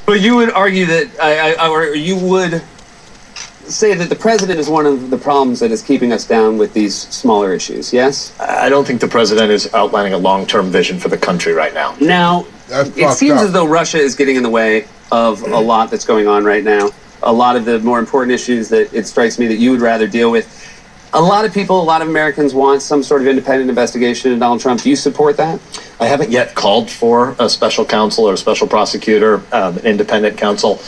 But you would argue that, or you would say that the president is one of the problems that is keeping us down with these smaller issues, yes? I don't think the president is outlining a long-term vision for the country right now. Now, it seems as though Russia is getting in the way of a lot that's going on right now. A lot of the more important issues that it strikes me that you would rather deal with. A lot of people, a lot of Americans want some sort of independent investigation into Donald Trump. Do you support that? I haven't yet called for a special counsel or a special prosecutor, an independent counsel,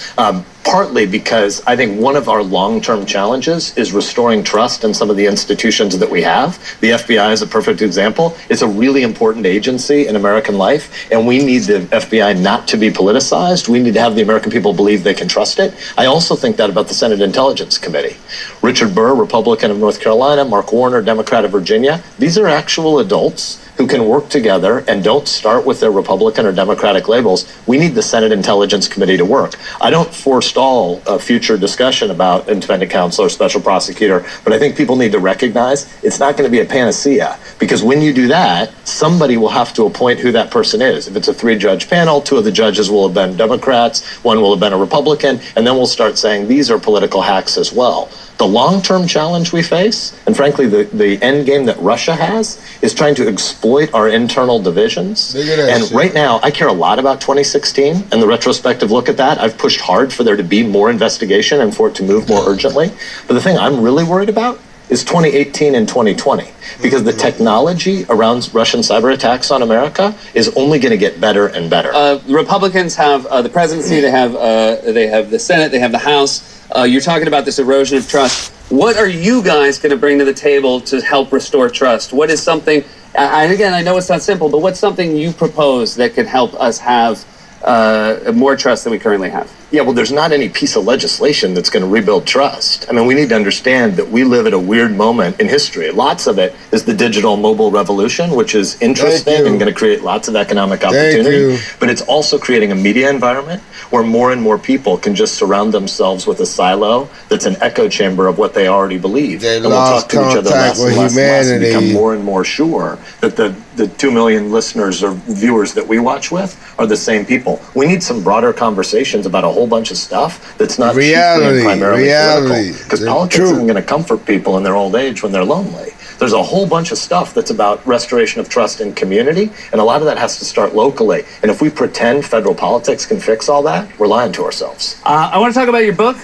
partly because I think one of our long-term challenges is restoring trust in some of the institutions that we have. The FBI is a perfect example. It's a really important agency in American life, and we need the FBI not to be politicized. We need to have the American people believe they can trust it. I also think that about the Senate Intelligence Committee. Richard Burr, Republican of North Carolina, Mark Warner, Democrat of Virginia. These are actual adults who can work together and don't start with their Republican or Democratic labels. We need the Senate Intelligence Committee to work. I don't forestall a future discussion about independent counsel or special prosecutor, but I think people need to recognize it's not going to be a panacea, because when you do that, somebody will have to appoint who that person is. If it's a 3-judge panel, 2 of the judges will have been Democrats, 1 will have been a Republican, and then we'll start saying these are political hacks as well. The long-term challenge we face, and frankly the end game that Russia has, is trying to exploit our internal divisions. And right now, I care a lot about 2016 and the retrospective look at that. I've pushed hard for there to be more investigation and for it to move more urgently. But the thing I'm really worried about is 2018 and 2020, because the technology around Russian cyber attacks on America is only going to get better and better. Republicans have the presidency, they have the Senate, they have the House. You're talking about this erosion of trust. What are you guys going to bring to the table to help restore trust? What is something, and again, I know it's not simple, but what's something you propose that could help us have more trust than we currently have? Yeah, well, there's not any piece of legislation that's going to rebuild trust. I mean, we need to understand that we live at a weird moment in history. Lots of it is the digital mobile revolution, which is interesting and going to create lots of economic opportunity. But it's also creating a media environment where more and more people can just surround themselves with a silo that's an echo chamber of what they already believe. And we'll talk to each other less and less and become more and more sure that the 2 million listeners or viewers that we watch with are the same people. We need some broader conversations about a whole bunch of stuff that's not chiefly and primarily political, because politics isn't going to comfort people in their old age when they're lonely. There's a whole bunch of stuff that's about restoration of trust in community, and a lot of that has to start locally. And if we pretend federal politics can fix all that, we're lying to ourselves. I want to talk about your book.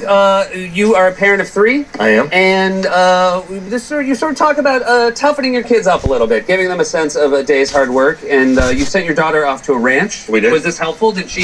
You are a parent of 3. I am. And you sort of talk about toughening your kids up a little bit, giving them a sense of a day's hard work. And you sent your daughter off to a ranch. We did. Was this helpful? Did she